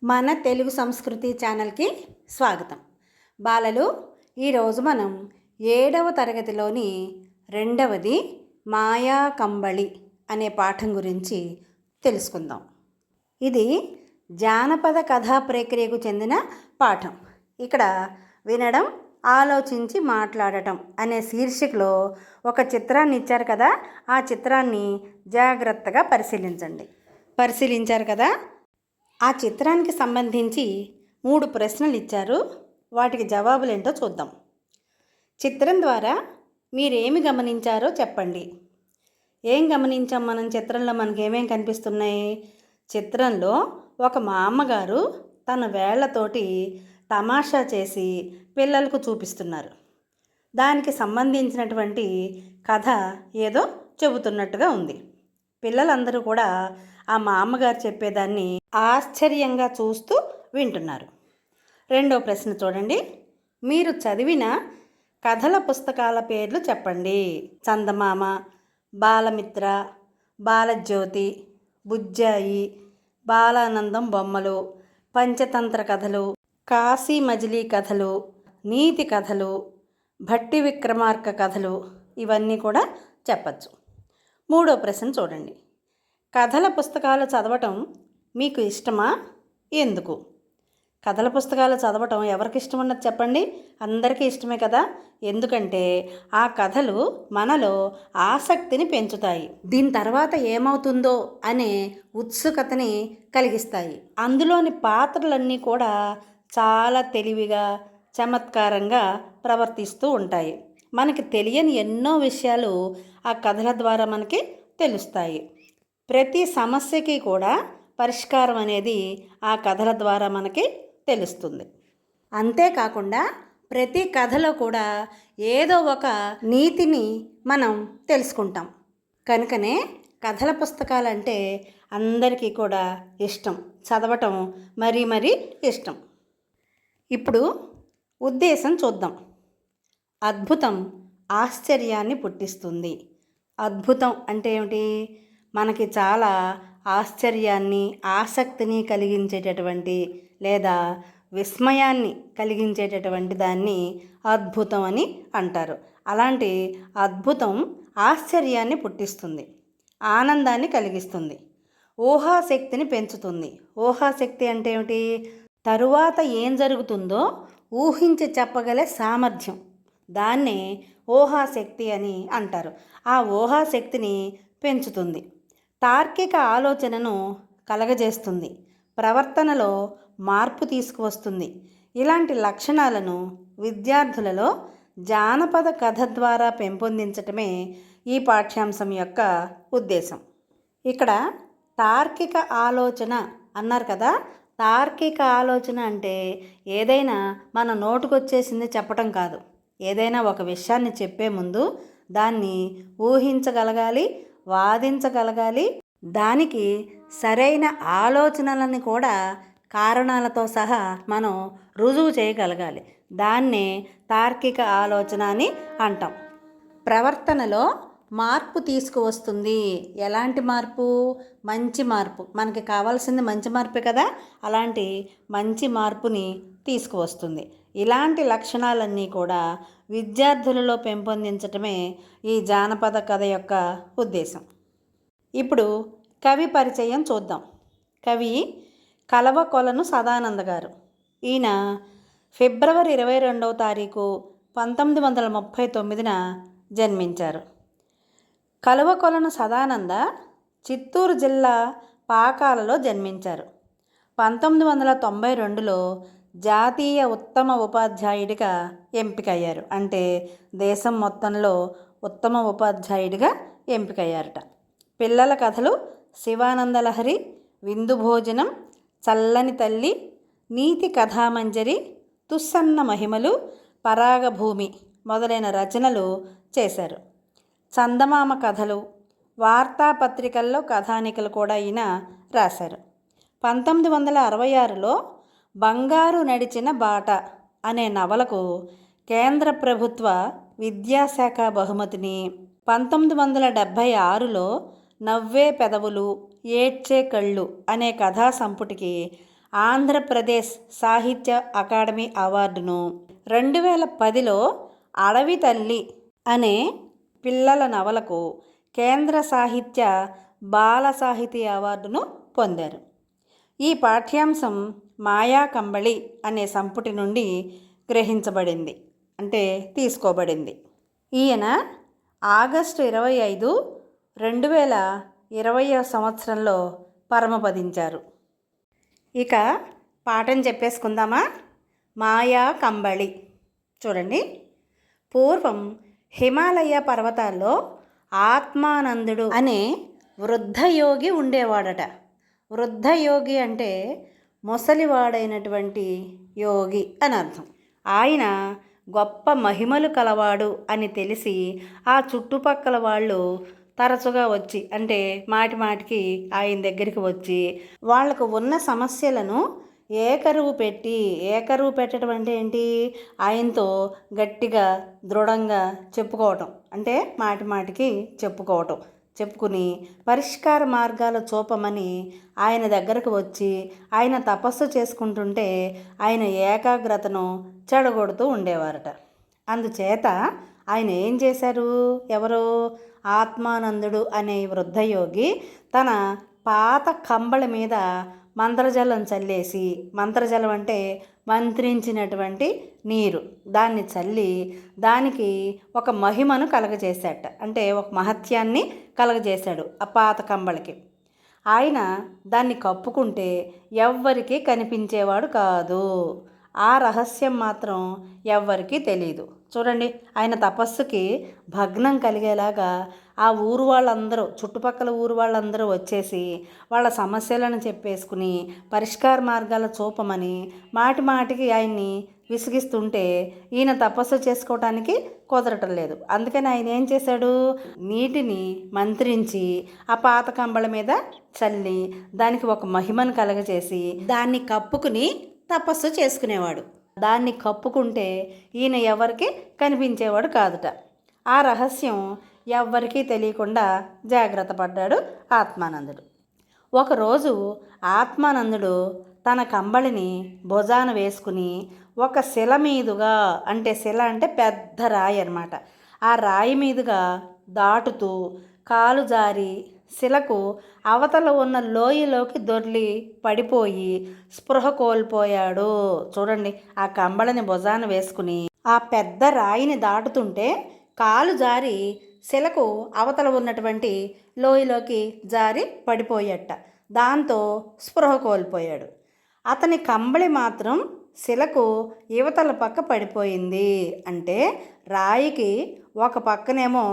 మన తెలుగు సంస్కృతి ఛానల్కి స్వాగతం. బాలలు, ఈరోజు మనం 7వ తరగతిలోని రెండవది మాయా కంబళి అనే పాఠం గురించి తెలుసుకుందాం. ఇది జానపద కథా ప్రక్రియకు చెందిన పాఠం. ఇక్కడ వినడం, ఆలోచించి మాట్లాడటం అనే శీర్షికలో ఒక చిత్రాన్ని ఇచ్చారు కదా, ఆ చిత్రాన్ని జాగ్రత్తగా పరిశీలించారు కదా. ఆ చిత్రానికి సంబంధించి 3 ప్రశ్నలు ఇచ్చారు. వాటికి జవాబులు ఏంటో చూద్దాం. చిత్రం ద్వారా మీరేమి గమనించారో చెప్పండి. ఏం గమనించాం మనం? చిత్రంలో మనకి ఏమేం కనిపిస్తున్నాయి? చిత్రంలో ఒక మా అమ్మగారు తన వేళ్లతోటి తమాషా చేసి పిల్లలకు చూపిస్తున్నారు. దానికి సంబంధించినటువంటి కథ ఏదో చెబుతున్నట్టుగా ఉంది. పిల్లలందరూ కూడా ఆ మా అమ్మగారు చెప్పేదాన్ని ఆశ్చర్యంగా చూస్తూ వింటున్నారు. రెండో ప్రశ్న చూడండి. మీరు చదివిన కథల పుస్తకాల పేర్లు చెప్పండి. చందమామ, బాలమిత్ర, బాలజ్యోతి, బుజ్జాయి, బాలానందం బొమ్మలు, పంచతంత్ర కథలు, కాశీ మజిలీ కథలు, నీతి కథలు, భట్టి విక్రమార్క కథలు, ఇవన్నీ కూడా చెప్పచ్చు. మూడో ప్రశ్న చూడండి. కథల పుస్తకాలు చదవటం మీకు ఇష్టమా? ఎందుకు? కథల పుస్తకాలు చదవటం ఎవరికి ఇష్టం ఉన్నది చెప్పండి? అందరికీ ఇష్టమే కదా. ఎందుకంటే ఆ కథలు మనలో ఆసక్తిని పెంచుతాయి. దీని తర్వాత ఏమవుతుందో అనే ఉత్సుకతని కలిగిస్తాయి. అందులోని పాత్రలన్నీ కూడా చాలా తెలివిగా, చమత్కారంగా ప్రవర్తిస్తూ ఉంటాయి. మనకి తెలియని ఎన్నో విషయాలు ఆ కథల ద్వారా మనకి తెలుస్తాయి. ప్రతి సమస్యకి కూడా పరిష్కారం అనేది ఆ కథల ద్వారా మనకి తెలుస్తుంది. అంతేకాకుండా ప్రతి కథలో కూడా ఏదో ఒక నీతిని మనం తెలుసుకుంటాం. కనుకనే కథల పుస్తకాలంటే అందరికీ కూడా ఇష్టం, చదవటం మరీ ఇష్టం. ఇప్పుడు ఉద్దేశం చూద్దాం. అద్భుతం ఆశ్చర్యాన్ని పుట్టిస్తుంది. అద్భుతం అంటే ఏమిటి? మనకి చాలా ఆశ్చర్యాన్ని, ఆసక్తిని కలిగించేటటువంటి లేదా విస్మయాన్ని కలిగించేటటువంటి దాన్ని అద్భుతం అని అంటారు. అలాంటి అద్భుతం ఆశ్చర్యాన్ని పుట్టిస్తుంది, ఆనందాన్ని కలిగిస్తుంది, ఊహాశక్తిని పెంచుతుంది. ఊహాశక్తి అంటే ఏమిటి? తరువాత ఏం జరుగుతుందో ఊహించి చెప్పగలే సామర్థ్యం, దాన్నే ఊహాశక్తి అని అంటారు. ఆ ఊహాశక్తిని పెంచుతుంది, తార్కిక ఆలోచనను కలగజేస్తుంది, ప్రవర్తనలో మార్పు తీసుకువస్తుంది. ఇలాంటి లక్షణాలను విద్యార్థులలో జానపద కథ ద్వారా పెంపొందించటమే ఈ పాఠ్యాంశం యొక్క ఉద్దేశం. ఇక్కడ తార్కిక ఆలోచన అన్నారు కదా. తార్కిక ఆలోచన అంటే ఏదైనా మన నోటుకొచ్చేసింది చెప్పటం కాదు. ఏదైనా ఒక విషయాన్ని చెప్పే ముందు దాన్ని ఊహించగలగాలి, వాదించగలగాలి, దానికి సరైన ఆలోచనలని కూడా కారణాలతో సహా మనం రుజువు చేయగలగాలి. దాన్నే తార్కిక ఆలోచన అని అంటాం. ప్రవర్తనలో మార్పు తీసుకువస్తుంది. ఎలాంటి మార్పు? మంచి మార్పు. మనకి కావాల్సింది మంచి మార్పే కదా. అలాంటి మంచి మార్పుని తీసుకువస్తుంది. ఇలాంటి లక్షణాలన్నీ కూడా విద్యార్థులలో పెంపొందించటమే ఈ జానపద కథ యొక్క ఉద్దేశం. ఇప్పుడు కవి పరిచయం చూద్దాం. కవి కలవకొలను సదానంద గారు. ఈయన ఫిబ్రవరి 22వ తారీఖు 1939న జన్మించారు. కలవకొలను సదానంద చిత్తూరు జిల్లా పాకాలలో జన్మించారు. 1992లో జాతీయ ఉత్తమ ఉపాధ్యాయుడిగా ఎంపికయ్యారు. అంటే దేశం మొత్తంలో ఉత్తమ ఉపాధ్యాయుడిగా ఎంపికయ్యారట. పిల్లల కథలు శివానందలహరి, విందు భోజనం, చల్లని తల్లి, నీతి కథామంజరి, తుస్సన్న మహిమలు, పరాగభూమి మొదలైన రచనలు చేశారు. చందమామ కథలు, వార్తాపత్రికల్లో కథానికలు కూడా ఈయన రాశారు. 1966లో బంగారు నడిచిన బాట అనే నవలకు కేంద్ర ప్రభుత్వ విద్యాశాఖ బహుమతిని, 1976లో నవ్వే పెదవులు ఏడ్చే కళ్ళు అనే కథా సంపుటికి ఆంధ్రప్రదేశ్ సాహిత్య అకాడమీ అవార్డును, 2010లో అడవి తల్లి అనే పిల్లల నవలకు కేంద్ర సాహిత్య బాల సాహితీ అవార్డును పొందారు. ఈ పాఠ్యాంశం మాయా కంబళి అనే సంపుటి నుండి గ్రహించబడింది, అంటే తీసుకోబడింది. ఈయన ఆగస్టు 25, 2020 సంవత్సరంలో పరమపదించారు. ఇక పాఠం చెప్పేసుకుందామా. మాయా కంబళి. చూడండి, పూర్వం హిమాలయ పర్వతాల్లో ఆత్మానందుడు అనే వృద్ధయోగి ఉండేవాడట. వృద్ధయోగి అంటే ముసలివాడైనటువంటి యోగి అని అర్థం. ఆయన గొప్ప మహిమలు కలవాడు అని తెలిసి ఆ చుట్టుపక్కల వాళ్ళు తరచుగా వచ్చి, అంటే మాటి మాటికి ఆయన దగ్గరికి వచ్చి వాళ్ళకు ఉన్న సమస్యలను ఏకరువు పెట్టడం అంటే ఏంటి, ఆయనతో గట్టిగా దృఢంగా చెప్పుకోవటం, అంటే మాటి మాటికి చెప్పుకుని పరిష్కార మార్గాలు చూపమని ఆయన దగ్గరకు వచ్చి ఆయన తపస్సు చేసుకుంటుంటే ఆయన ఏకాగ్రతను చెడగొడుతూ ఉండేవారట. అందుచేత ఆయన ఏం చేశారు, ఎవరు, ఆత్మానందుడు అనే వృద్ధయోగి తన పాత కంబళ మీద మంత్రజలం చల్లేసి, మంత్రజలం అంటే మంత్రించినటువంటి నీరు, దాన్ని చల్లి దానికి ఒక మహిమను కలగజేశాట, అంటే ఒక మహత్యాన్ని కలగజేశాడు ఆ పాత కంబళకి. ఆయన దాన్ని కప్పుకుంటే ఎవ్వరికీ కనిపించేవాడు కాదు. ఆ రహస్యం మాత్రం ఎవ్వరికీ తెలియదు. చూడండి, ఆయన తపస్సుకి భగ్నం కలిగేలాగా ఆ ఊరు వాళ్ళందరూ, చుట్టుపక్కల ఊరు వాళ్ళందరూ వచ్చేసి వాళ్ళ సమస్యలను చెప్పేసుకుని పరిష్కార మార్గాలు చూపమని మాటి మాటికి ఆయన్ని విసిగిస్తుంటే ఈయన తపస్సు చేసుకోవటానికి కుదరటం లేదు. అందుకని ఆయన ఏం చేశాడు, నీటిని మంత్రించి ఆ పాత కంబళ మీద చల్లి దానికి ఒక మహిమను కలగజేసి దాన్ని కప్పుకుని తపస్సు చేసుకునేవాడు. దాన్ని కప్పుకుంటే ఈయన ఎవరికి కనిపించేవాడు కాదుట. ఆ రహస్యం ఎవ్వరికీ తెలియకుండా జాగ్రత్త పడ్డాడు ఆత్మానందుడు. ఒకరోజు ఆత్మానందుడు తన కంబళిని భుజాన వేసుకుని ఒక శిల మీదుగా, అంటే శిల అంటే పెద్ద రాయి అన్నమాట, ఆ రాయి మీదుగా దాటుతూ కాలు జారి శిలకు అవతల ఉన్న లోయలోకి దొర్లి పడిపోయి స్పృహ కోల్పోయాడు. చూడండి, ఆ కంబళని భుజాన వేసుకుని ఆ పెద్ద రాయిని దాటుతుంటే కాలు జారి శిలకు అవతల ఉన్నటువంటి లోయలోకి జారి పడిపోయట. దాంతో స్పృహ కోల్పోయాడు. అతని కంబళి మాత్రం శిలకు యువతల పక్క పడిపోయింది. అంటే రాయికి ఒక పక్కనేమో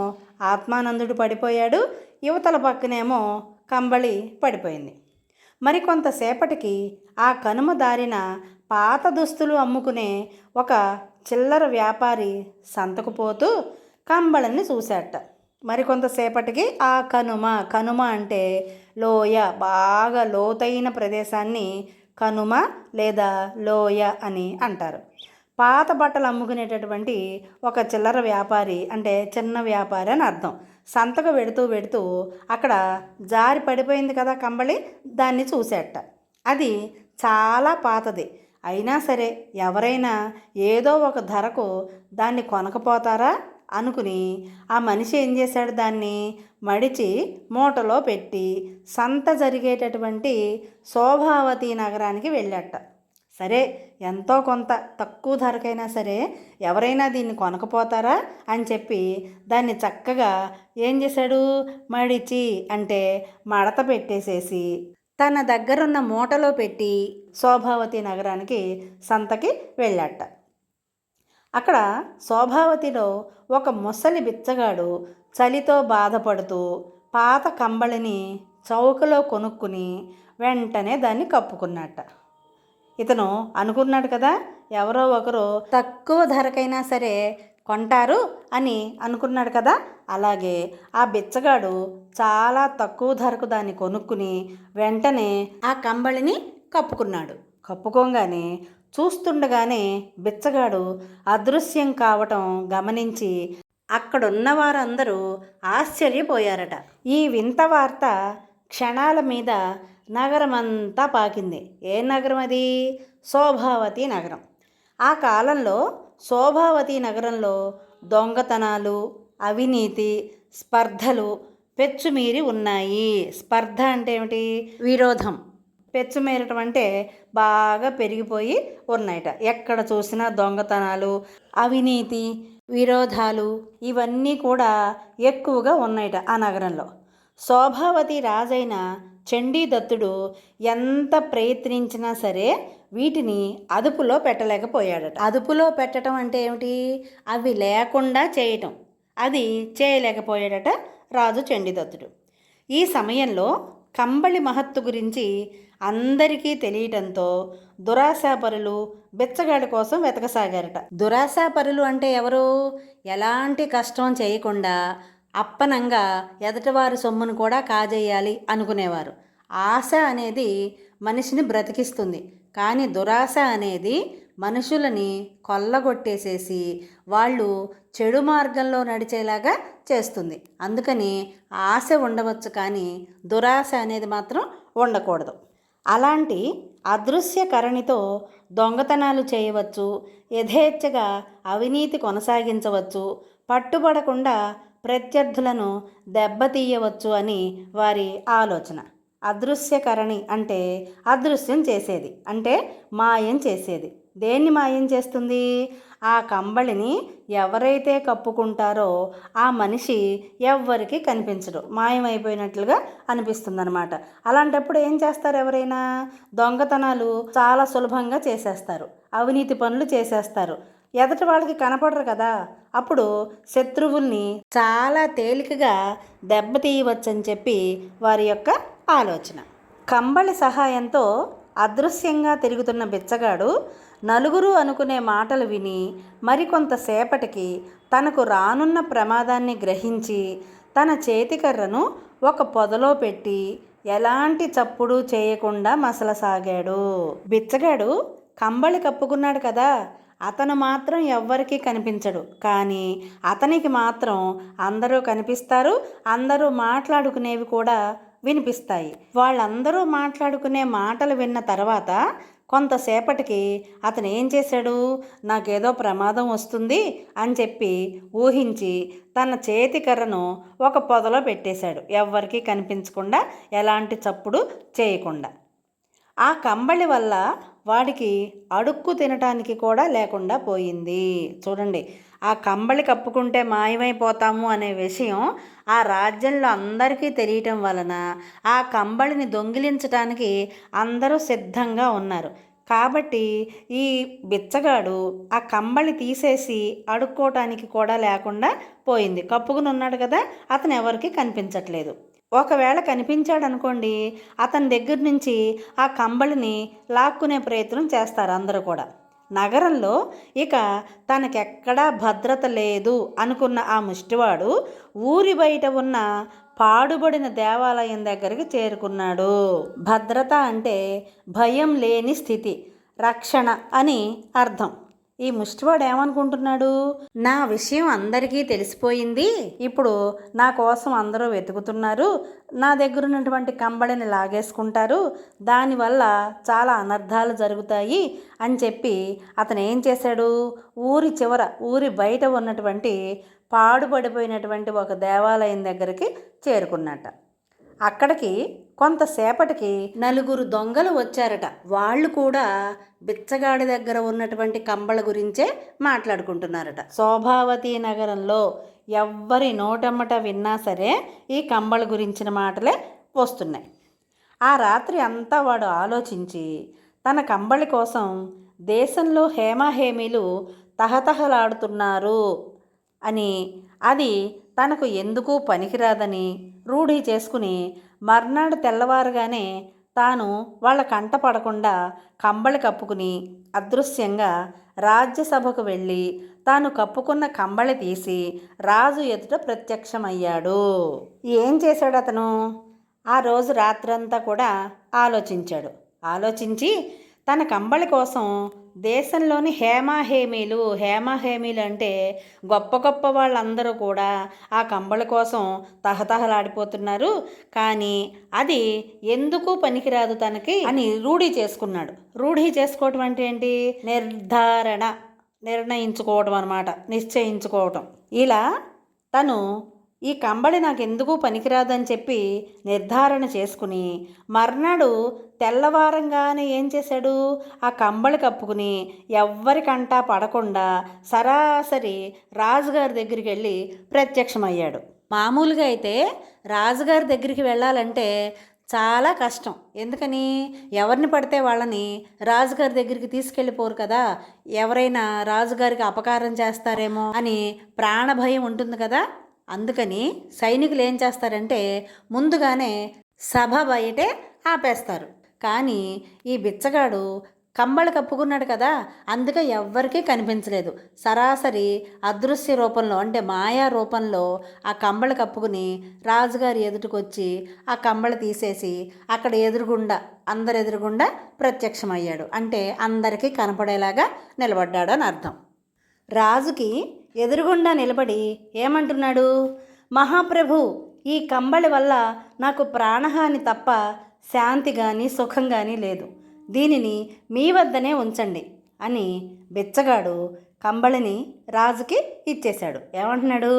ఆత్మానందుడు పడిపోయాడు, యువతల పక్కనేమో కంబళి పడిపోయింది. మరికొంతసేపటికి ఆ కనుమ దారిన పాత దుస్తులు అమ్ముకునే ఒక చిల్లర వ్యాపారి సంతకు పోతూ కంబళని చూశాట. మరికొంతసేపటికి ఆ కనుమ అంటే లోయ, బాగా లోతైన ప్రదేశాన్ని కనుమ లేదా లోయ అని అంటారు. పాత బట్టలు అమ్ముకునేటటువంటి ఒక చిల్లర వ్యాపారి అంటే చిన్న వ్యాపారి అని అర్థం. సంతకు వెడుతూ అక్కడ జారి పడిపోయింది కదా కంబళి, దాన్ని చూసేట. అది చాలా పాతది. అయినా సరే ఎవరైనా ఏదో ఒక ధరకు దాన్ని కొనకపోతారా అనుకుని ఆ మనిషి ఏం చేశాడు, దాన్ని మడిచి మూటలో పెట్టి సంత జరిగేటటువంటి శోభావతి నగరానికి వెళ్ళాట. సరే, ఎంతో కొంత తక్కువ ధరకైనా సరే ఎవరైనా దీన్ని కొనకపోతారా అని చెప్పి దాన్ని చక్కగా ఏం చేశాడు, మడిచి అంటే మడత పెట్టేసేసి తన దగ్గరున్న మూటలో పెట్టి శోభావతి నగరానికి సంతకి వెళ్ళాట. అక్కడ శోభావతిలో ఒక ముసలి బిచ్చగాడు చలితో బాధపడుతూ పాత కంబళిని చౌకలో కొనుక్కుని వెంటనే దాన్ని కప్పుకున్నట్ట. ఇతను అనుకున్నాడు కదా, ఎవరో ఒకరు తక్కువ ధరకైనా సరే కొంటారు అని అనుకున్నాడు కదా. అలాగే ఆ బిచ్చగాడు చాలా తక్కువ ధరకు దాన్ని కొనుక్కుని వెంటనే ఆ కంబళిని కప్పుకున్నాడు. కప్పుకోగానే చూస్తుండగానే బిచ్చగాడు అదృశ్యం కావటం గమనించి అక్కడున్న వారందరూ ఆశ్చర్యపోయారట. ఈ వింత వార్త క్షణాల మీద నగరమంతా పాకింది. ఏ నగరం అది? శోభావతి నగరం. ఆ కాలంలో శోభావతి నగరంలో దొంగతనాలు, అవినీతి, స్పర్ధలు పెచ్చుమీరి ఉన్నాయి. స్పర్ధ అంటే ఏమిటి? విరోధం. పెచ్చుమీరటం అంటే బాగా పెరిగిపోయి ఉన్నాయట. ఎక్కడ చూసినా దొంగతనాలు, అవినీతి, విరోధాలు ఇవన్నీ కూడా ఎక్కువగా ఉన్నాయట ఆ నగరంలో. శోభావతి రాజైన చండీదత్తుడు ఎంత ప్రయత్నించినా సరే వీటిని అదుపులో పెట్టలేకపోయాడట. అదుపులో పెట్టడం అంటే ఏమిటి? అవి లేకుండా చేయటం. అది చేయలేకపోయాడట రాజు చండీదత్తుడు. ఈ సమయంలో కంబళి మహత్తు గురించి అందరికీ తెలియటంతో దురాశాపరులు బిచ్చగాడి కోసం వెతకసాగారట. దురాశాపరులు అంటే ఎవరు? ఎలాంటి కష్టం చేయకుండా అప్పనంగా ఎదటివారి సొమ్మును కూడా కాజేయాలి అనుకునేవారు. ఆశ అనేది మనిషిని బ్రతికిస్తుంది, కానీ దురాశ అనేది మనుషులని కొల్లగొట్టేసేసి వాళ్ళు చెడు మార్గంలో నడిచేలాగా చేస్తుంది. అందుకని ఆశ ఉండవచ్చు, కానీ దురాశ అనేది మాత్రం ఉండకూడదు. అలాంటి అదృశ్యకరణితో దొంగతనాలు చేయవచ్చు, యథేచ్ఛగా అవినీతి కొనసాగించవచ్చు, పట్టుబడకుండా ప్రత్యర్థులను దెబ్బతీయవచ్చు అని వారి ఆలోచన. అదృశ్యకరణి అంటే అదృశ్యం చేసేది, అంటే మాయం చేసేది. దేన్ని మాయం చేస్తుంది? ఆ కంబళిని ఎవరైతే కప్పుకుంటారో ఆ మనిషి ఎవ్వరికి కనిపించడు, మాయమైపోయినట్లుగా అనిపిస్తుంది అనమాట. అలాంటప్పుడు ఏం చేస్తారు? ఎవరైనా దొంగతనాలు చాలా సులభంగా చేసేస్తారు, అవినీతి పనులు చేసేస్తారు. ఎదటి వాళ్ళకి కనపడరు కదా, అప్పుడు శత్రువుల్ని చాలా తేలికగా దెబ్బతీయవచ్చని చెప్పి వారి యొక్క ఆలోచన. కంబళి సహాయంతో అదృశ్యంగా తిరుగుతున్న బిచ్చగాడు నలుగురు అనుకునే మాటలు విని మరికొంతసేపటికి తనకు రానున్న ప్రమాదాన్ని గ్రహించి తన చేతికర్రను ఒక పొదలో పెట్టి ఎలాంటి చప్పుడు చేయకుండా మసలసాగాడు. బిచ్చగాడు కంబళి కప్పుకున్నాడు కదా, అతను మాత్రం ఎవ్వరికీ కనిపించడు, కానీ అతనికి మాత్రం అందరూ కనిపిస్తారు. అందరూ మాట్లాడుకునేవి కూడా వినిపిస్తాయి. వాళ్ళందరూ మాట్లాడుకునే మాటలు విన్న తర్వాత కొంతసేపటికి అతను ఏం చేశాడు? నాకేదో ప్రమాదం వస్తుంది అని చెప్పి ఊహించి తన చేతి కర్రను ఒక పొదలో పెట్టేశాడు, ఎవ్వరికీ కనిపించకుండా, ఎలాంటి చప్పుడు చేయకుండా. ఆ కంబళి వల్ల వాడికి అడుక్కు తినటానికి కూడా లేకుండా పోయింది. చూడండి, ఆ కంబళి కప్పుకుంటే మాయమైపోతాము అనే విషయం ఆ రాజ్యంలో అందరికీ తెలియటం వలన ఆ కంబళిని దొంగిలించడానికి అందరూ సిద్ధంగా ఉన్నారు. కాబట్టి ఈ బిచ్చగాడు ఆ కంబళి తీసేసి అడుక్కోవటానికి కూడా లేకుండా పోయింది. కప్పుకుని ఉన్నాడు కదా, అతను ఎవరికి కనిపించట్లేదు. ఒకవేళ కనిపించాడనుకోండి, అతని దగ్గర నుంచి ఆ కంబళిని లాక్కునే ప్రయత్నం చేస్తారు అందరూ కూడా. నగరంలో ఇక తనకెక్కడా భద్రత లేదు అనుకున్న ఆ ముష్టివాడు ఊరి బయట ఉన్న పాడుబడిన దేవాలయం దగ్గరికి చేరుకున్నాడు. భద్రత అంటే భయం లేని స్థితి, రక్షణ అని అర్థం. ఈ ముష్టివాడు ఏమనుకుంటున్నాడు? నా విషయం అందరికీ తెలిసిపోయింది, ఇప్పుడు నా కోసం అందరూ వెతుకుతున్నారు, నా దగ్గర ఉన్నటువంటి కంబళిని లాగేసుకుంటారు, దానివల్ల చాలా అనర్థాలు జరుగుతాయి అని చెప్పి అతను ఏం చేశాడు? ఊరి బయట ఉన్నటువంటి పాడుపడిపోయినటువంటి ఒక దేవాలయం దగ్గరికి చేరుకున్నట్ట. అక్కడికి కొంతసేపటికి నలుగురు దొంగలు వచ్చారట. వాళ్ళు కూడా బిచ్చగాడి దగ్గర ఉన్నటువంటి కంబళ గురించే మాట్లాడుకుంటున్నారట. శోభావతి నగరంలో ఎవ్వరి నోటమ్మట విన్నా సరే ఈ కంబళ గురించిన మాటలే వస్తున్నాయి. ఆ రాత్రి అంతా వాడు ఆలోచించి తన కంబళి కోసం దేశంలో హేమాహేమీలు తహతహలాడుతున్నారు అని, అది తనకు ఎందుకు పనికిరాదని రూఢి చేసుకుని మర్నాడు తెల్లవారుగానే తాను వాళ్ళ కంట పడకుండా కంబళి కప్పుకుని అదృశ్యంగా రాజ్యసభకు వెళ్ళి తాను కప్పుకున్న కంబళి తీసి రాజు ఎదుట ప్రత్యక్షమయ్యాడు. ఏం చేశాడు అతను? ఆ రోజు రాత్రంతా కూడా ఆలోచించాడు. ఆలోచించి తన కంబళి కోసం దేశంలోని హేమహేమీలు అంటే గొప్ప గొప్ప వాళ్ళందరూ కూడా ఆ కంబళ కోసం తహతహలాడిపోతున్నారు. కానీ అది ఎందుకు పనికిరాదు తనకి అని రూఢీ చేసుకున్నాడు. రూఢీ చేసుకోవటం అంటే ఏంటి? నిర్ణయించుకోవటం అన్నమాట, నిశ్చయించుకోవటం. ఇలా తను ఈ కంబళి నాకు ఎందుకు పనికిరాదని చెప్పి నిర్ధారణ చేసుకుని మర్నాడు తెల్లవారంగానే ఏం చేశాడు? ఆ కంబళి కప్పుకుని ఎవ్వరికంటా పడకుండా సరాసరి రాజుగారి దగ్గరికి వెళ్ళి ప్రత్యక్షమయ్యాడు. మామూలుగా అయితే రాజుగారి దగ్గరికి వెళ్ళాలంటే చాలా కష్టం. ఎందుకని? ఎవరిని పడితే వాళ్ళని రాజుగారి దగ్గరికి తీసుకెళ్ళిపోరు కదా. ఎవరైనా రాజుగారికి అపకారం చేస్తారేమో అని ప్రాణభయం ఉంటుంది కదా. అందుకని సైనికులు ఏం చేస్తారంటే ముందుగానే సభ బయటే ఆపేస్తారు. కానీ ఈ బిచ్చగాడు కంబళి కప్పుకున్నాడు కదా, అందుకే ఎవ్వరికీ కనిపించలేదు. సరాసరి అదృశ్య రూపంలో అంటే మాయా రూపంలో ఆ కంబళి కప్పుకుని రాజుగారి ఎదుటికొచ్చి ఆ కంబళి తీసేసి అక్కడ అందరి ఎదురుగుండా ప్రత్యక్షమయ్యాడు. అంటే అందరికీ కనపడేలాగా నిలబడ్డాడు అని అర్థం. రాజుకి ఎదురుగుండా నిలబడి ఏమంటున్నాడు? మహాప్రభు, ఈ కంబళి వల్ల నాకు ప్రాణహాని తప్ప శాంతి కానీ సుఖం కానీ లేదు. దీనిని మీ వద్దనే ఉంచండి అని బిచ్చగాడు కంబళిని రాజుకి ఇచ్చేశాడు. ఏమంటున్నాడు?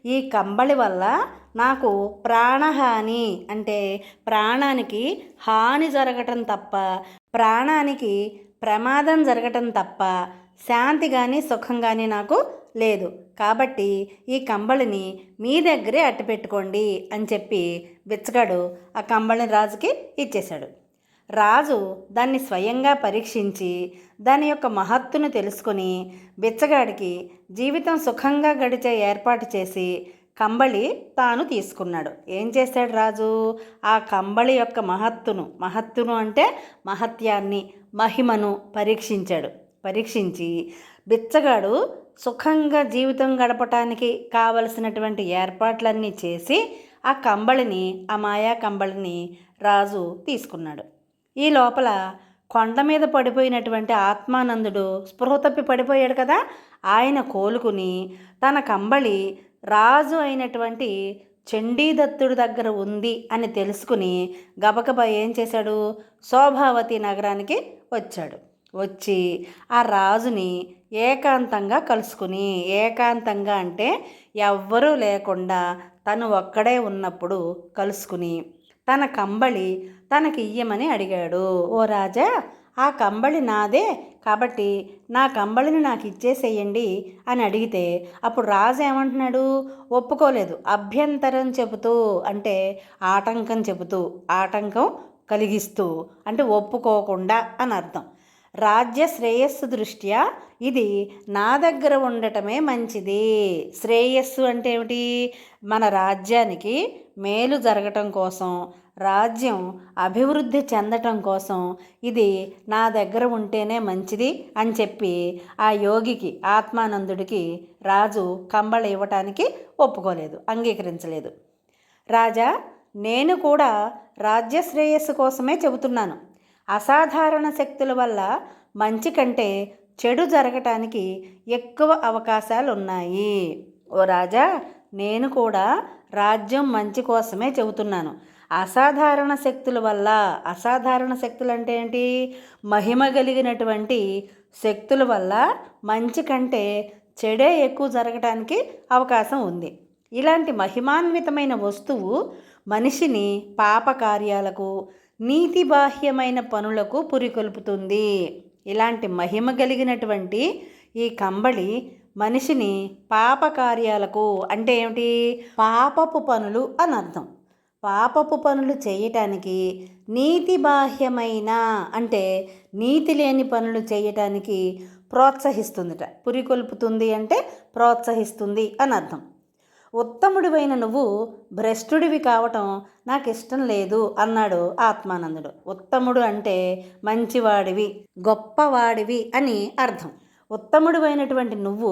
ఈ కంబళి వల్ల నాకు ప్రాణహాని అంటే ప్రాణానికి హాని జరగటం తప్ప, ప్రాణానికి ప్రమాదం జరగటం తప్ప శాంతి కానీ సుఖం కానీ నాకు లేదు. కాబట్టి ఈ కంబళిని మీ దగ్గరే అట్టిపెట్టుకోండి అని చెప్పి బిచ్చగాడు ఆ కంబళిని రాజుకి ఇచ్చేశాడు. రాజు దాన్ని స్వయంగా పరీక్షించి దాని యొక్క మహత్తును తెలుసుకొని బిచ్చగాడికి జీవితం సుఖంగా గడిచే ఏర్పాటు చేసి కంబళి తాను తీసుకున్నాడు. ఏం చేశాడు రాజు? ఆ కంబళి యొక్క మహత్తును అంటే మహత్యాన్ని, మహిమను పరీక్షించి బిచ్చగాడు సుఖంగా జీవితం గడపటానికి కావలసినటువంటి ఏర్పాట్లన్నీ చేసి ఆ మాయా కంబళిని రాజు తీసుకున్నాడు. ఈ లోపల కొండ మీద పడిపోయినటువంటి ఆత్మానందుడు స్పృహ తప్పి పడిపోయాడు కదా. ఆయన కోలుకుని తన కంబళి రాజు అయినటువంటి చండీదత్తుడి దగ్గర ఉంది అని తెలుసుకుని గబగబా ఏం చేశాడు? శోభావతి నగరానికి వచ్చి ఆ రాజుని ఏకాంతంగా కలుసుకుని, ఏకాంతంగా అంటే ఎవ్వరూ లేకుండా తను ఒక్కడే ఉన్నప్పుడు కలుసుకుని తన కంబళి తనకి ఇయ్యమని అడిగాడు. ఓ రాజా, ఆ కంబళి నాదే, కాబట్టి నా కంబళిని నాకు ఇచ్చేసేయండి అని అడిగితే అప్పుడు రాజు ఏమంటున్నాడు? ఒప్పుకోలేదు. అభ్యంతరం చెబుతూ అంటే ఆటంకం కలిగిస్తూ అంటే ఒప్పుకోకుండా అని అర్థం. రాజ్య శ్రేయస్సు దృష్ట్యా ఇది నా దగ్గర ఉండటమే మంచిది. శ్రేయస్సు అంటే ఏమిటి? మన రాజ్యానికి మేలు జరగటం కోసం, రాజ్యం అభివృద్ధి చెందటం కోసం ఇది నా దగ్గర ఉంటేనే మంచిది అని చెప్పి ఆ యోగికి, ఆత్మానందుడికి రాజు కంబళి ఇవ్వటానికి ఒప్పుకోలేదు, అంగీకరించలేదు. రాజా, నేను కూడా రాజ్య శ్రేయస్సు కోసమే చెబుతున్నాను. అసాధారణ శక్తుల వల్ల మంచి కంటే చెడు జరగటానికి ఎక్కువ అవకాశాలు ఉన్నాయి. ఓ రాజా, నేను కూడా రాజ్యం మంచి కోసమే చెబుతున్నాను. అసాధారణ శక్తులు అంటే ఏంటి? మహిమ కలిగినటువంటి శక్తుల వల్ల మంచి కంటే చెడే ఎక్కువ జరగటానికి అవకాశం ఉంది. ఇలాంటి మహిమాన్వితమైన వస్తువు మనిషిని పాపకార్యాలకు, నీతిబాహ్యమైన పనులకు పురికొల్పుతుంది. ఇలాంటి మహిమ కలిగినటువంటి ఈ కంబళి మనిషిని పాపకార్యాలకు అంటే ఏమిటి? పాపపు పనులు అని అర్థం. పాపపు పనులు చేయటానికి, నీతిబాహ్యమైన అంటే నీతి లేని పనులు చేయటానికి ప్రోత్సహిస్తుందిట. పురికొల్పుతుంది అంటే ప్రోత్సహిస్తుంది అని అర్థం. ఉత్తముడివైన నువ్వు భ్రష్టుడివి కావటం నాకు ఇష్టం లేదు అన్నాడు ఆత్మానందుడు. ఉత్తముడు అంటే మంచివాడివి, గొప్పవాడివి అని అర్థం. ఉత్తముడివైనటువంటి నువ్వు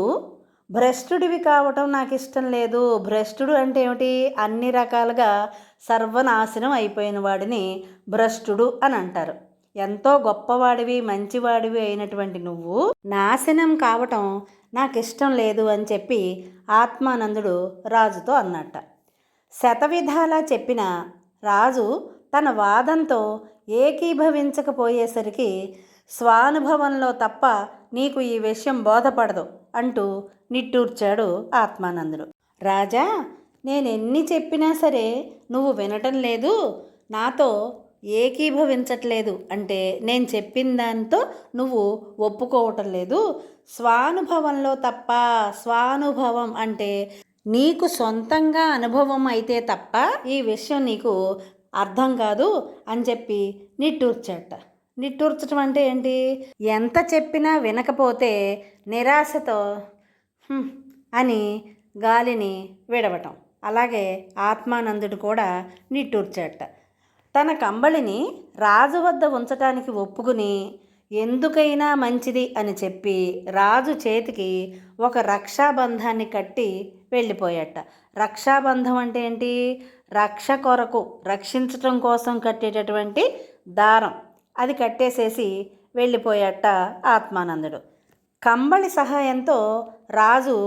భ్రష్టుడివి కావటం నాకు ఇష్టం లేదు. భ్రష్టుడు అంటే ఏమిటి? అన్ని రకాలుగా సర్వనాశనం అయిపోయిన వాడిని భ్రష్టుడు అని అంటారు. ఎంతో గొప్పవాడివి మంచివాడివి అయినటువంటి నువ్వు నాశనం కావటం నాకు ఇష్టం లేదు అని చెప్పి ఆత్మానందుడు రాజుతో అన్నట్ట. శతవిధాలా చెప్పిన రాజు తన వాదంతో ఏకీభవించకపోయేసరికి స్వానుభవంలో తప్ప నీకు ఈ విషయం బోధపడదు అంటూ నిట్టూర్చాడు ఆత్మానందుడు. రాజా, నేనెన్ని చెప్పినా సరే నువ్వు వినటం లేదు, నాతో ఏకీభవించట్లేదు అంటే నేను చెప్పిన దాంతో నువ్వు ఒప్పుకోవటం లేదు. స్వానుభవంలో తప్ప, స్వానుభవం అంటే నీకు సొంతంగా అనుభవం అయితే తప్ప ఈ విషయం నీకు అర్థం కాదు అని చెప్పి నిట్టూర్చట. నిట్టూర్చడం అంటే ఏంటి? ఎంత చెప్పినా వినకపోతే నిరాశతో అని గాలిని విడవటం. అలాగే ఆత్మానందుడు కూడా నిట్టూర్చట. తన కంబళిని రాజు వద్ద ఉంచటానికి ఒప్పుకుని ఎందుకైనా మంచిది అని చెప్పి రాజు చేతికి ఒక రక్షాబంధాన్ని కట్టి వెళ్ళిపోయాట. రక్షాబంధం అంటే ఏంటి? రక్ష కొరకు, రక్షించటం కోసం కట్టేటటువంటి దారం. అది కట్టేసేసి వెళ్ళిపోయాట ఆత్మానందుడు. కంబళి సహాయంతో రాజు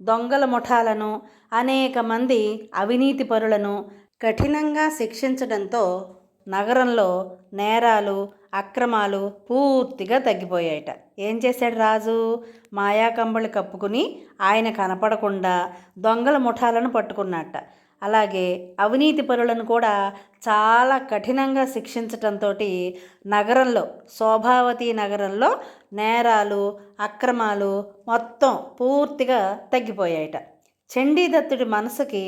దొంగల ముఠాలను, అనేక మంది అవినీతి పరులను కఠినంగా శిక్షించడంతో నగరంలో నేరాలు, అక్రమాలు పూర్తిగా తగ్గిపోయాయట. ఏం చేశాడు రాజు? మాయా కంబళి కప్పుకుని ఆయన కనపడకుండా దొంగల ముఠాలను పట్టుకున్నట్ట. అలాగే అవినీతి పరులను కూడా చాలా కఠినంగా శిక్షించటంతో నగరంలో, శోభావతి నగరంలో నేరాలు, అక్రమాలు మొత్తం పూర్తిగా తగ్గిపోయాయట. చండీదత్తుడి మనసుకి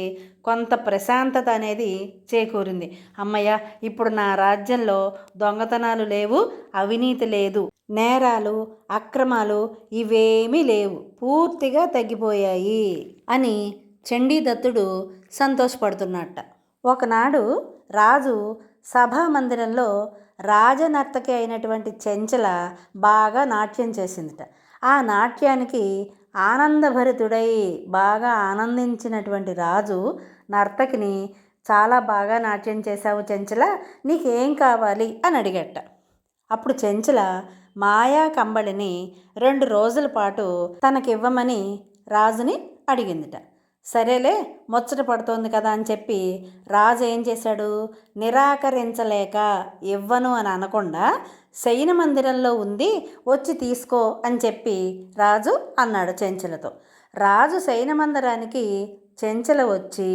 కొంత ప్రశాంతత అనేది చేకూరింది. అమ్మయ్య, ఇప్పుడు నా రాజ్యంలో దొంగతనాలు లేవు, అవినీతి లేదు, నేరాలు, అక్రమాలు ఇవేమీ లేవు, పూర్తిగా తగ్గిపోయాయి అని చండీదత్తుడు సంతోషపడుతున్నట్ట. ఒకనాడు రాజు సభామందిరంలో రాజనర్తకి అయినటువంటి చెంచల బాగా నాట్యం చేసిందిట. ఆ నాట్యానికి ఆనందభరితుడై బాగా ఆనందించినటువంటి రాజు నర్తకిని, చాలా బాగా నాట్యం చేశావు చెంచల, నీకేం కావాలి అని అడిగట. అప్పుడు చెంచల మాయా కంబళిని 2 రోజుల పాటు తనకివ్వమని రాజుని అడిగిందిట. సరేలే, ముచ్చట పడుతోంది కదా అని చెప్పి రాజు ఏం చేశాడు? నిరాకరించలేక ఇవ్వను అని అనకుండా శయన మందిరంలో ఉంది, వచ్చి తీసుకో అని చెప్పి రాజు అన్నాడు చెంచలతో. రాజు శయన మందిరానికి చెంచల వచ్చి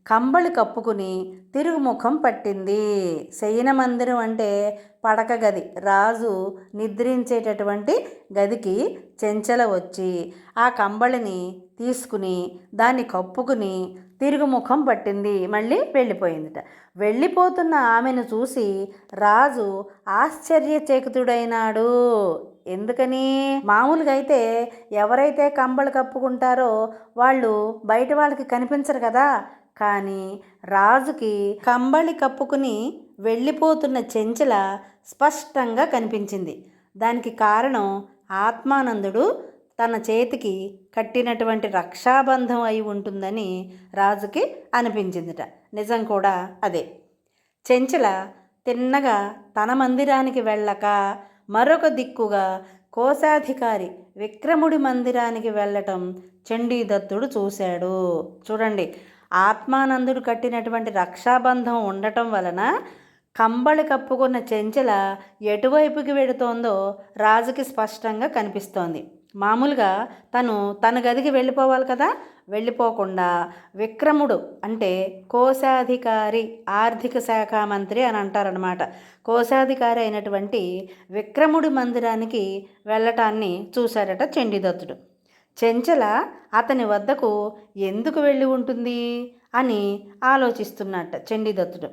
కంబళి కప్పుకుని తిరుగుముఖం పట్టింది. శయన మందిరం అంటే పడక గది, రాజు నిద్రించేటటువంటి గదికి చెంచల వచ్చి ఆ కంబళిని తీసుకుని దాన్ని కప్పుకుని తిరుగుముఖం పట్టింది, మళ్ళీ వెళ్ళిపోయిందిట. వెళ్ళిపోతున్న ఆమెను చూసి రాజు ఆశ్చర్యచకితుడైనాడు. ఎందుకని? మామూలుగా అయితే ఎవరైతే కంబళి కప్పుకుంటారో వాళ్ళు బయట వాళ్ళకి కనిపించరు కదా. కానీ రాజుకి కంబళి కప్పుకుని వెళ్ళిపోతున్న చెంచల స్పష్టంగా కనిపించింది. దానికి కారణం ఆత్మానందుడు తన చేతికి కట్టినటువంటి రక్షాబంధం అయి ఉంటుందని రాజుకి అనిపించిందిట. నిజం కూడా అదే. చెంచల తిన్నగా తన మందిరానికి వెళ్ళక మరొక దిక్కుగా కోశాధికారి విక్రముడి మందిరానికి వెళ్ళటం చండీదత్తుడు చూశాడు. చూడండి, ఆత్మానందుడు కట్టినటువంటి రక్షాబంధం ఉండటం వలన కంబళి కప్పుకున్న చెంచల ఎటువైపుకి వెడుతోందో రాజుకి స్పష్టంగా కనిపిస్తోంది. మామూలుగా తన గదికి వెళ్ళిపోవాలి కదా, వెళ్ళిపోకుండా విక్రముడు అంటే కోశాధికారి, ఆర్థిక శాఖ మంత్రి అని అంటారనమాట. కోశాధికారి అయినటువంటి విక్రముడి మందిరానికి వెళ్ళటాన్ని చూశాడట చండీదత్తుడు. చెంచల అతని వద్దకు ఎందుకు వెళ్ళి ఉంటుంది అని ఆలోచిస్తున్నట్ట చండీదత్తుడు.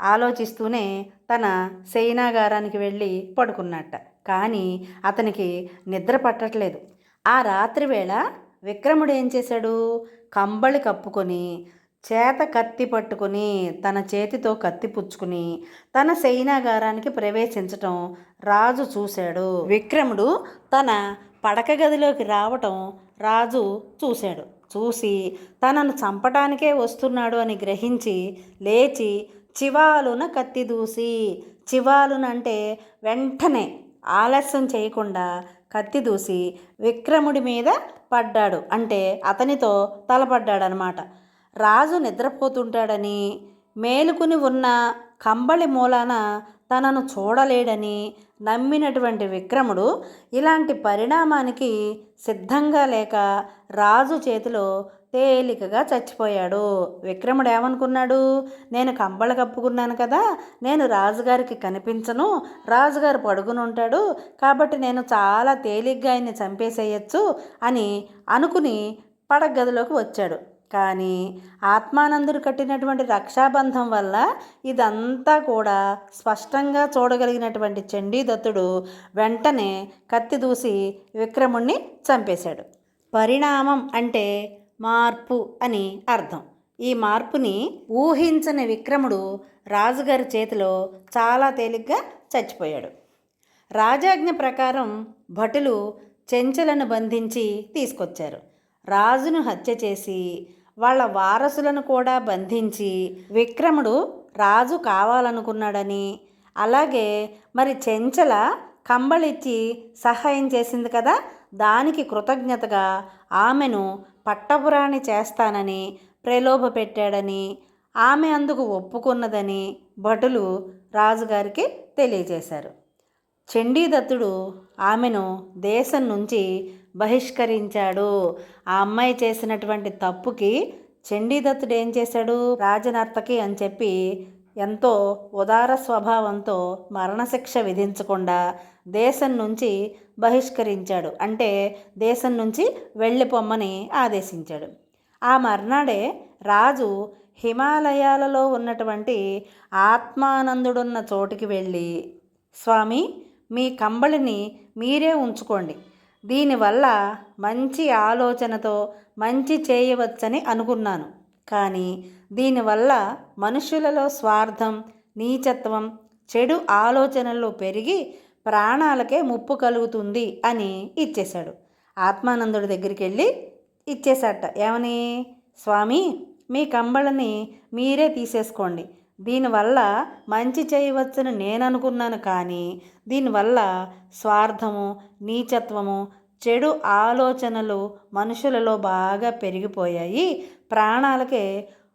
ఆలోచిస్తూనే తన శయనాగారానికి వెళ్ళి పడుకున్నట్ట. కానీ అతనికి నిద్ర పట్టట్లేదు. ఆ రాత్రి వేళ విక్రముడు ఏం చేశాడు? కంబళి కప్పుకొని చేత కత్తి పట్టుకుని తన చేతితో కత్తి పుచ్చుకుని తన శయనాగారానికి ప్రవేశించటం రాజు చూశాడు. విక్రముడు తన పడక గదిలోకి రావటం రాజు చూశాడు. చూసి తనను చంపటానికే వస్తున్నాడు అని గ్రహించి లేచి చివాలున కత్తి దూసి, చివాలున అంటే వెంటనే ఆలస్యం చేయకుండా కత్తి దూసి విక్రముడి మీద పడ్డాడు, అంటే అతనితో తలపడ్డాడనమాట. రాజు నిద్రపోతుంటాడని, మేలుకుని ఉన్న కంబళి మూలాన తనను చూడలేడని నమ్మినటువంటి విక్రముడు ఇలాంటి పరిణామానికి సిద్ధంగా లేక రాజు చేతిలో తేలికగా చచ్చిపోయాడు. విక్రముడు ఏమనుకున్నాడు, నేను కంబళ కప్పుకున్నాను కదా, నేను రాజుగారికి కనిపించను, రాజుగారు పడుకుని ఉంటాడు కాబట్టి నేను చాలా తేలిగ్గా ఆయన్ని చంపేసేయచ్చు అని అనుకుని పడగదిలోకి వచ్చాడు. కానీ ఆత్మానందుడు కట్టినటువంటి రక్షాబంధం వల్ల ఇదంతా కూడా స్పష్టంగా చూడగలిగినటువంటి చండీదత్తుడు వెంటనే కత్తి దూసి విక్రముణ్ణి చంపేశాడు. పరిణామం అంటే మార్పు అని అర్థం. ఈ మార్పుని ఊహించని విక్రముడు రాజుగారి చేతిలో చాలా తేలిగ్గా చచ్చిపోయాడు. రాజాజ్ఞ ప్రకారం భటులు చెంచులను బంధించి తీసుకొచ్చారు. రాజును హత్య చేసి వాళ్ళ వారసులను కూడా బంధించి విక్రముడు రాజు కావాలనుకున్నాడని, అలాగే మరి చెంచల కంబళిచ్చి సహాయం చేసింది కదా, దానికి కృతజ్ఞతగా ఆమెను పట్టపురాణి చేస్తానని ప్రలోభ పెట్టాడని, ఆమె అందుకు ఒప్పుకున్నదని భటులు రాజుగారికి తెలియజేశారు. చండీదత్తుడు ఆమెను దేశం నుంచి బహిష్కరించాడు. ఆ అమ్మాయి చేసినటువంటి తప్పుకి చండీదత్తుడు ఏం చేశాడు, రాజనర్తకి అని చెప్పి ఎంతో ఉదార స్వభావంతో మరణశిక్ష విధించకుండా దేశం నుంచి బహిష్కరించాడు, అంటే దేశం నుంచి వెళ్ళిపోమ్మని ఆదేశించాడు. ఆ మర్నాడే రాజు హిమాలయాలలో ఉన్నటువంటి ఆత్మానందుడున్న చోటుకి వెళ్ళి, స్వామి, మీ కంబళిని మీరే ఉంచుకోండి, దీనివల్ల మంచి ఆలోచనతో మంచి చేయవచ్చని అనుకున్నాను, కానీ దీనివల్ల మనుషులలో స్వార్థం, నీచత్వం, చెడు ఆలోచనలు పెరిగి ప్రాణాలకే ముప్పు కలుగుతుంది అని ఇచ్చేశాడు. ఆత్మానందుడి దగ్గరికి వెళ్ళి ఇచ్చేశాట. ఏమని, స్వామి, మీ కంబళని మీరే తీసేసుకోండి, దీనివల్ల మంచి చేయవచ్చని నేను అనుకున్నాను, కానీ దీనివల్ల స్వార్థము, నీచత్వము, చెడు ఆలోచనలు మనుషులలో బాగా పెరిగిపోయాయి, ప్రాణాలకే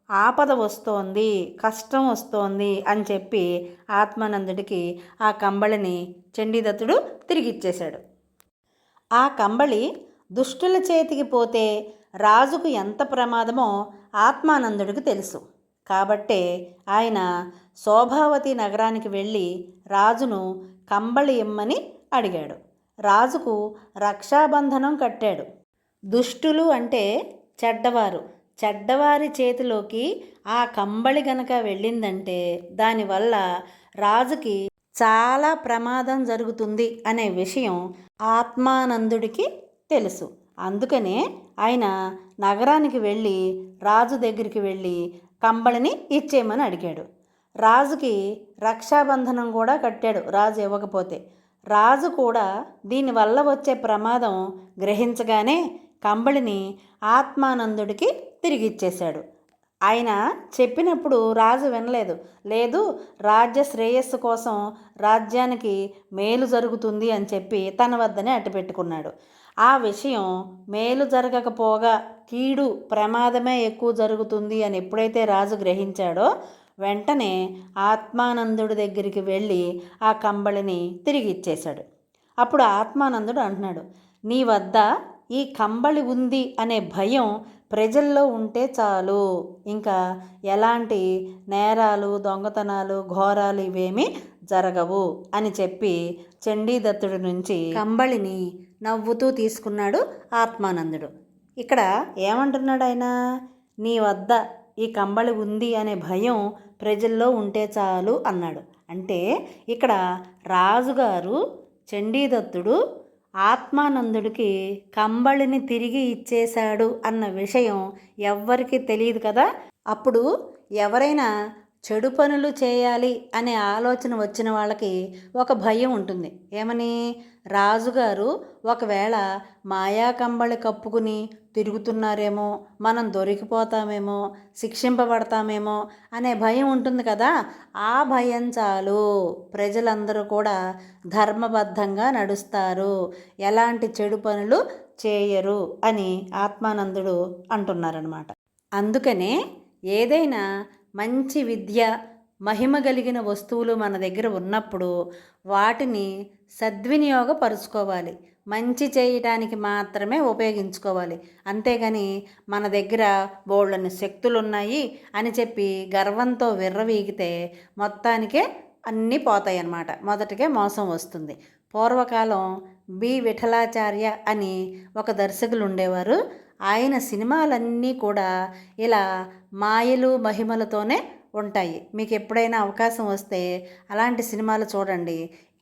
ఆపద వస్తోంది, కష్టం వస్తోంది అని చెప్పి ఆత్మానందుడికి ఆ కంబళిని చండీదత్తుడు తిరిగిచ్చేశాడు. ఆ కంబళి దుష్టుల చేతికి పోతే రాజుకు ఎంత ప్రమాదమో ఆత్మానందుడికి తెలుసు. కాబట్టే ఆయన శోభావతి నగరానికి వెళ్ళి రాజును కంబళి ఇమ్మని అడిగాడు. రాజుకు రక్షాబంధనం కట్టాడు. దుష్టులు అంటే చెడ్డవారు, చెడ్డవారి చేతిలోకి ఆ కంబళి గనక వెళ్ళిందంటే దానివల్ల రాజుకి చాలా ప్రమాదం జరుగుతుంది అనే విషయం ఆత్మానందుడికి తెలుసు. అందుకనే ఆయన నగరానికి వెళ్ళి రాజు దగ్గరికి వెళ్ళి కంబళిని ఇచ్చేయమని అడిగాడు. రాజుకి రక్షాబంధనం కూడా కట్టాడు రాజు ఇవ్వకపోతే. రాజు కూడా దీనివల్ల వచ్చే ప్రమాదం గ్రహించగానే కంబళిని ఆత్మానందుడికి తిరిగిచ్చేశాడు. ఆయన చెప్పినప్పుడు రాజు వినలేదు. లేదు, రాజ్య శ్రేయస్సు కోసం రాజ్యానికి మేలు జరుగుతుంది అని చెప్పి తన వద్దనే అట్టుపెట్టుకున్నాడు. ఆ విషయం మేలు జరగకపోగా కీడు, ప్రమాదమే ఎక్కువ జరుగుతుంది అని ఎప్పుడైతే రాజు గ్రహించాడో వెంటనే ఆత్మానందుడి దగ్గరికి వెళ్ళి ఆ కంబళిని తిరిగి ఇచ్చేశాడు. అప్పుడు ఆత్మానందుడు అంటున్నాడు, నీ వద్ద ఈ కంబళి ఉంది అనే భయం ప్రజల్లో ఉంటే చాలు, ఇంకా ఎలాంటి నేరాలు, దొంగతనాలు, ఘోరాలు ఇవేమీ జరగవు అని చెప్పి చండీదత్తుడి నుంచి కంబళిని నవ్వుతూ తీసుకున్నాడు ఆత్మానందుడు. ఇక్కడ ఏమంటున్నాడు ఆయన, నీ వద్ద ఈ కంబళి ఉంది అనే భయం ప్రజల్లో ఉంటే చాలు అన్నాడు. అంటే ఇక్కడ రాజుగారు చండీదత్తుడు ఆత్మానందుడికి కంబళిని తిరిగి ఇచ్చేశాడు అన్న విషయం ఎవ్వరికీ తెలియదు కదా. అప్పుడు ఎవరైనా చెడు పనులు చేయాలి అనే ఆలోచన వచ్చిన వాళ్ళకి ఒక భయం ఉంటుంది. ఏమని? రాజుగారు ఒకవేళ మాయా కంబళి కప్పుకుని తిరుగుతున్నారేమో, మనం దొరికిపోతామేమో, శిక్షింపబడతామేమో అనే భయం ఉంటుంది కదా. ఆ భయం చాలు, ప్రజలందరూ కూడా ధర్మబద్ధంగా నడుస్తారు, ఎలాంటి చెడు పనులు చేయరు అని ఆత్మానందుడు అంటున్నారనమాట. అందుకనే ఏదైనా మంచి విద్య, మహిమ కలిగిన వస్తువులు మన దగ్గర ఉన్నప్పుడు వాటిని సద్వినియోగపరుచుకోవాలి, మంచి చేయటానికి మాత్రమే ఉపయోగించుకోవాలి. అంతేగాని మన దగ్గర బోళ్ళని శక్తులు ఉన్నాయి అని చెప్పి గర్వంతో విర్రవీగితే మొత్తానికే అన్నీ పోతాయి అన్నమాట. మొదటికే మోసం వస్తుంది. పూర్వకాలం విఠలాచార్య అని ఒక దర్శకులు ఉండేవారు. ఆయన సినిమాలన్నీ కూడా ఇలా మాయలు మహిమలతోనే ఉంటాయి. మీకు ఎప్పుడైనా అవకాశం వస్తే అలాంటి సినిమాలు చూడండి.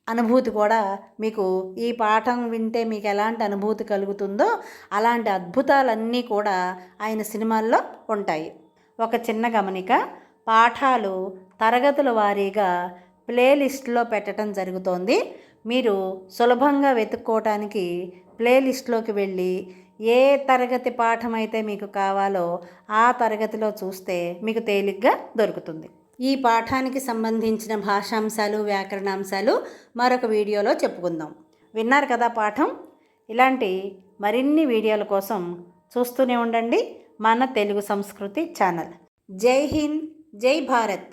అనుభూతి కూడా మీకు ఈ పాఠం వింటే మీకు ఎలాంటి అనుభూతి కలుగుతుందో అలాంటి అద్భుతాలన్నీ కూడా ఆయన సినిమాల్లో ఉంటాయి. ఒక చిన్న గమనిక, పాఠాలు తరగతుల వారీగా ప్లేలిస్ట్లో పెట్టడం జరుగుతోంది. మీరు సులభంగా వెతుక్కోవటానికి ప్లేలిస్ట్లోకి వెళ్ళి ఏ తరగతి పాఠం అయితే మీకు కావాలో ఆ తరగతిలో చూస్తే మీకు తేలిగ్గా దొరుకుతుంది. ఈ పాఠానికి సంబంధించిన భాషాంశాలు, వ్యాకరణాంశాలు మరొక వీడియోలో చెప్పుకుందాం. విన్నారు కదా పాఠం? ఇలాంటి మరిన్ని వీడియోల కోసం చూస్తూనే ఉండండి మన తెలుగు సంస్కృతి ఛానల్. జై హింద్, జై భారత్.